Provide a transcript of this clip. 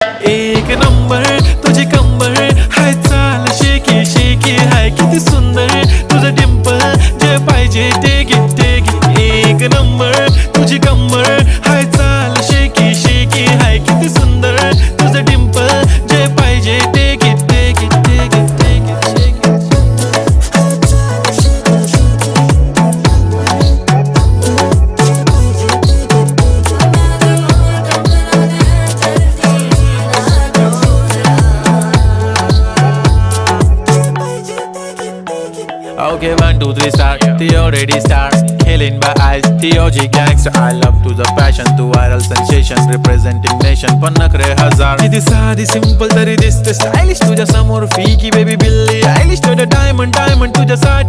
एक नंबर तुझी कंबर हाय, चाल शेकी शेकी हाय, किती सुंदर तुझं डिंपल, जे पाहिजे ते घे ते घे. एक नंबर तुझी कंबर हाय, चाल शेकी शेकी हाय, किती सुंदर तुझं डिंपल, जे पाहिजे ते घे ते घे ते घे ते घे ते घे. Okay, 1, 2, 3 start. The already start. Killing by eyes. The OG gangster. I love to the passion, to viral sensation, representing nation. पन्नकरे हजार. किती साधी simple तरी दिसते stylish तुझ्या समोर. फिकी baby बिल्ली. Stylish to the diamond, diamond तुझ्यासाठी.